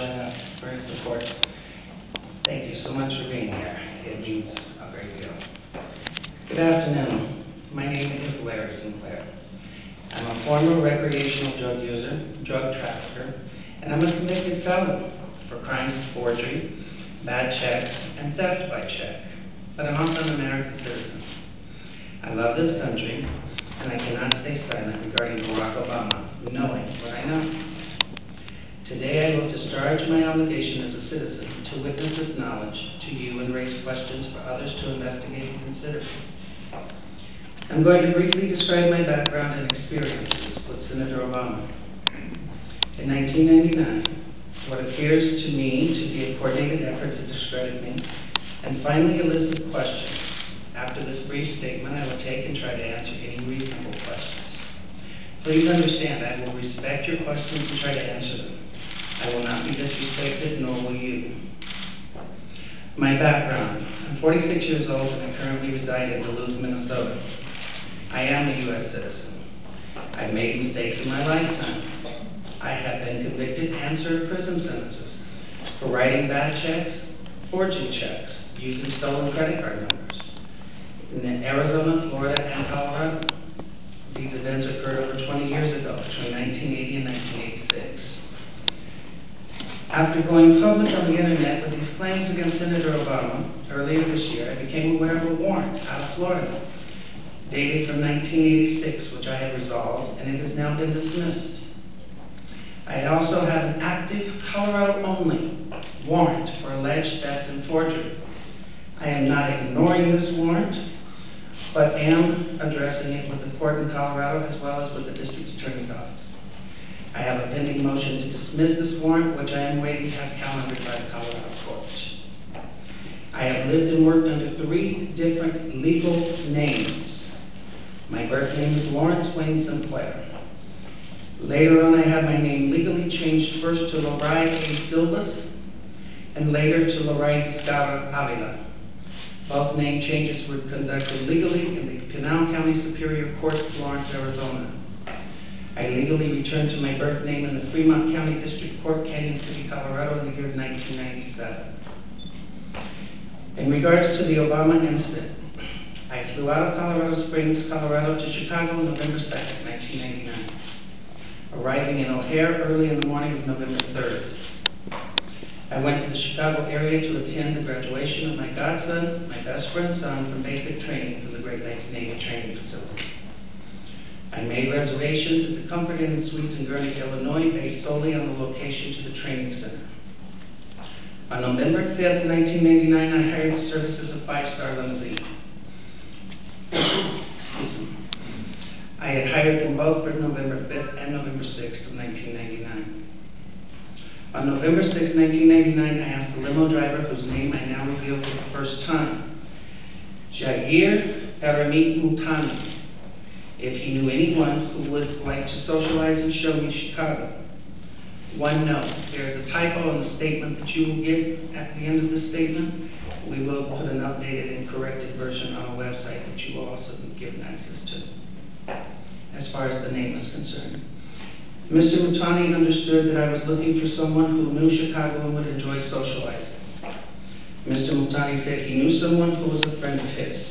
showing up, for his support. Thank you so much for being here. It means a great deal. Good afternoon. My name is Larry Sinclair. I'm a former recreational drug user, drug trafficker, and I'm a convicted felon for crimes of forgery, bad checks, and theft by check. But I'm also an American citizen. I love this country, and I cannot stay silent regarding Barack Obama, knowing what I know. Today I will discharge my obligation as a citizen to witness this knowledge to you and raise questions for others to investigate and consider. I'm going to briefly describe my background and experiences with Senator Obama. In 1999, what appears to me to be a coordinated effort to discredit me, and finally a list of questions. After this brief statement, I will take and try to answer any reasonable questions. Please understand, I will respect your questions and try to answer them. I will not be disrespected, nor will you. My background. I'm 46 years old and I currently reside in Duluth, Minnesota. I am a U.S. citizen. I've made mistakes in my lifetime. I have been convicted and served prison sentences for writing bad checks, forging checks, using stolen credit card numbers in Arizona, Florida, and Colorado. These events occurred over 20 years ago, between 1980 and 1986. After going public on the internet with these claims against Senator Obama earlier this year, I became aware of a warrant out of Florida, dated from 1986, which I have resolved, and it has now been dismissed. I also have an active Colorado-only warrant for alleged theft and forgery. I am not ignoring this warrant, but am addressing it with the court in Colorado as well as with the district attorney's office. I have a pending motion to dismiss this warrant, which I am waiting to have calendared by the Colorado court. I have lived and worked under 3 different legal names. My birth name is Lawrence Wayne Sinclair. Later on, I had my name legally changed first to Lorai A. Silvas, and later to Lorai Scara Avila. Both name changes were conducted legally in the Pinal County Superior Court, Florence, Arizona. I legally returned to my birth name in the Fremont County District Court, Canyon City, Colorado, in the year 1997. In regards to the Obama incident, I flew out of Colorado Springs, Colorado to Chicago on November 2nd, 1999, arriving in O'Hare early in the morning of November 3rd. I went to the Chicago area to attend the graduation of my godson, my best friend's son, from basic training from the Great Lakes Navy Training Facility. I made reservations at the Comfort Inn and Suites in Gurney, Illinois, based solely on the location to the training center. On November 5th, 1999, I hired the services of 5-star limousine. I had hired them both for November 5th and November 6th of 1999. On November 6, 1999, I asked the limo driver, whose name I now reveal for the first time, Jair Aramit Mutani, if he knew anyone who would like to socialize and show me Chicago. One note, there is a typo in the statement that you will get at the end of the statement. We will put an updated and corrected version on a website that you will also be given access to, as far as the name is concerned. Mr. Mutani understood that I was looking for someone who knew Chicago and would enjoy socializing. Mr. Mutani said he knew someone who was a friend of his.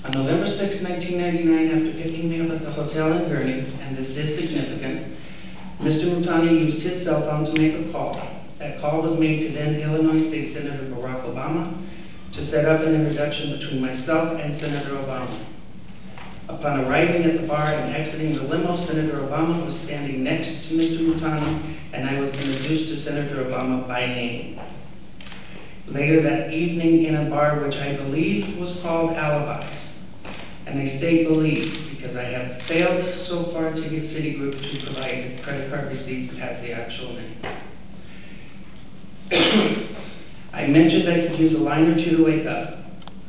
On November 6, 1999, after picking me up at the hotel in Gurney, and this is significant, Mr. Mutani used his cell phone to make a call. That call was made to then Illinois State Senator Barack Obama to set up an introduction between myself and Senator Obama. Upon arriving at the bar and exiting the limo, Senator Obama was standing next to Mr. Mutani, and I was introduced to Senator Obama by name. Later that evening in a bar which I believe was called Alibis, and I say believe because I have failed so far to get Citigroup to provide a credit card receipt that has the actual name. I mentioned I could use a line or two to wake up.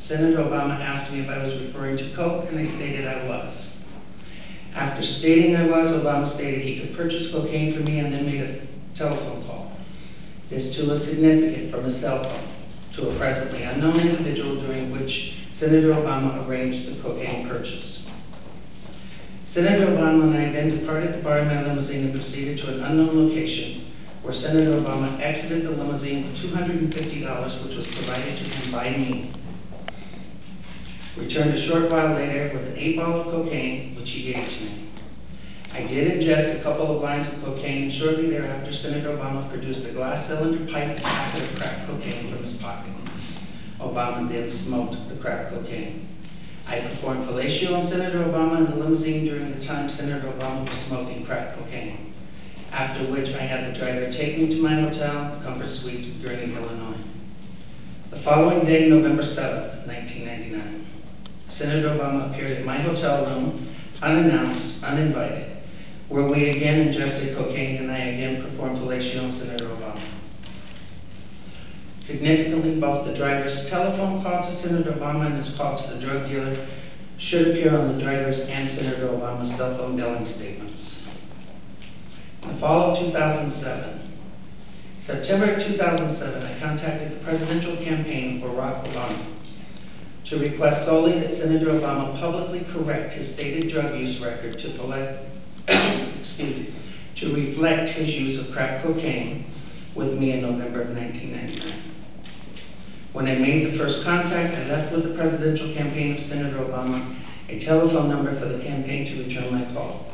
Senator Obama asked me if I was referring to Coke, and I stated I was. After stating I was, Obama stated he could purchase cocaine for me and then made a telephone call. This too was significant from a cell phone to a presently unknown individual, during which Senator Obama arranged the cocaine purchase. Senator Obama and I then departed the bar in my limousine and proceeded to an unknown location where Senator Obama exited the limousine with $250, which was provided to him by me. Returned a short while later with an 8-ball of cocaine, which he gave to me. I did ingest a couple of lines of cocaine, and shortly thereafter, Senator Obama produced a glass cylinder pipe and packet of crack cocaine from his pocket. Obama then smoked the crack cocaine. I performed fellatio on Senator Obama in the limousine during the time Senator Obama was smoking crack cocaine, after which I had the driver take me to my hotel, Comfort Suites, Gurnee, Illinois. The following day, November 7th, 1999, Senator Obama appeared at my hotel room, unannounced, uninvited, where we again ingested cocaine and I again performed fellatio on Senator Obama. Significantly, both the driver's telephone call to Senator Obama and his call to the drug dealer should appear on the driver's and Senator Obama's cell phone billing statements. In the fall of 2007, September 2007, I contacted the presidential campaign for Barack Obama to request solely that Senator Obama publicly correct his stated drug use record to reflect his use of crack cocaine with me in November of 1999. When I made the first contact, I left with the presidential campaign of Senator Obama a telephone number for the campaign to return my call.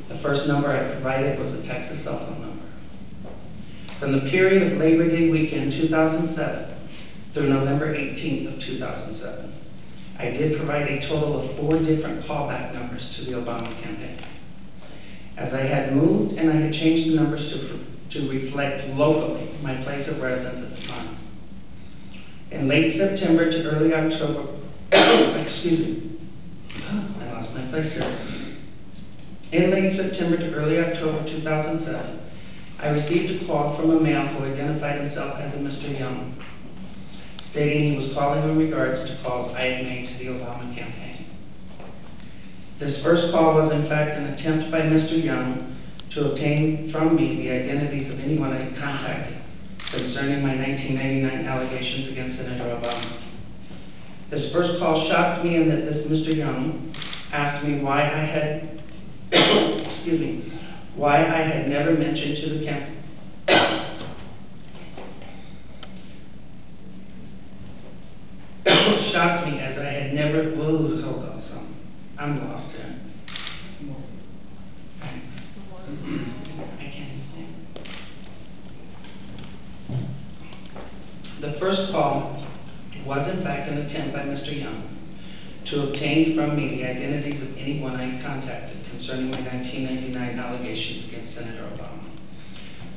The first number I provided was a Texas cell phone number. From the period of Labor Day weekend 2007 through November 18th of 2007, I did provide a total of 4 different callback numbers to the Obama campaign. As I had moved and I had changed the numbers to reflect locally my place of residence at the time. In late September to early October, I lost my place here. In late September to early October 2007, I received a call from a male who identified himself as a Mr. Young, stating he was calling in regards to calls I had made to the Obama campaign. This first call was in fact an attempt by Mr. Young to obtain from me the identities of anyone I had contacted concerning my 1999 allegations against Senator Obama. This first call shocked me in that this Mr. Young asked me why I had, why I had never mentioned to the campaign. Shocked me as I had never, hold on, I'm lost here. I can't say. The first call was in fact an attempt by Mr. Young to obtain from me the identities of anyone I had contacted concerning my 1999 allegations against Senator Obama.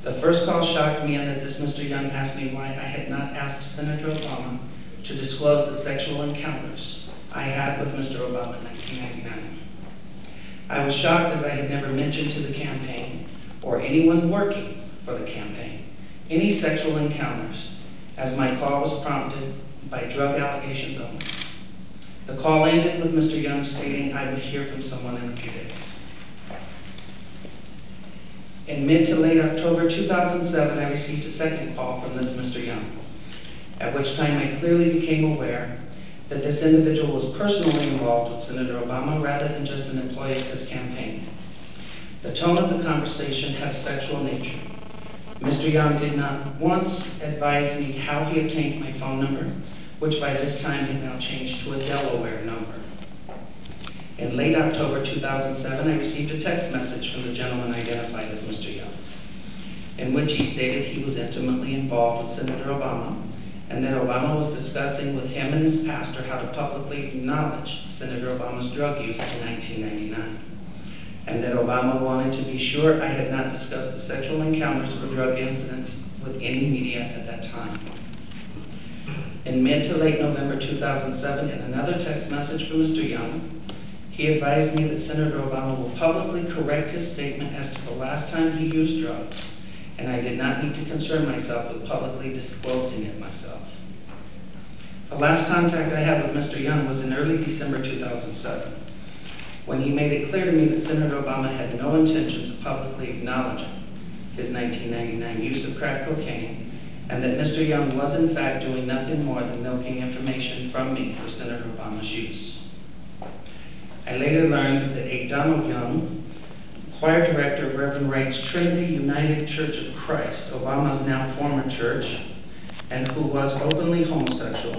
The first call shocked me in that this Mr. Young asked me why I had not asked Senator Obama to disclose the sexual encounters I had with Mr. Obama in 1999. I was shocked as I had never mentioned to the campaign or anyone working for the campaign any sexual encounters, as my call was prompted by drug allegations only. The call ended with Mr. Young stating I would hear from someone in a few days. In mid to late October 2007, I received a second call from this Mr. Young, at which time I clearly became aware that this individual was personally involved with Senator Obama rather than just an employee of his campaign. The tone of the conversation had a sexual nature. Mr. Young did not once advise me how he obtained my phone number, which by this time had now changed to a Delaware number. In late October 2007, I received a text message from the gentleman identified as Mr. Young, in which he stated he was intimately involved with Senator Obama, and that Obama was discussing with him and his pastor how to publicly acknowledge Senator Obama's drug use in 1999. And that Obama wanted to be sure I had not discussed the sexual encounters or drug incidents with any media at that time. In mid to late November 2007, in another text message from Mr. Young, he advised me that Senator Obama will publicly correct his statement as to the last time he used drugs, and I did not need to concern myself with publicly disclosing it myself. The last contact I had with Mr. Young was in early December 2007. When he made it clear to me that Senator Obama had no intentions of publicly acknowledging his 1999 use of crack cocaine, and that Mr. Young was in fact doing nothing more than milking information from me for Senator Obama's use. I later learned that a Donald Young choir director of Reverend Wright's Trinity United Church of Christ, Obama's now former church, and who was openly homosexual.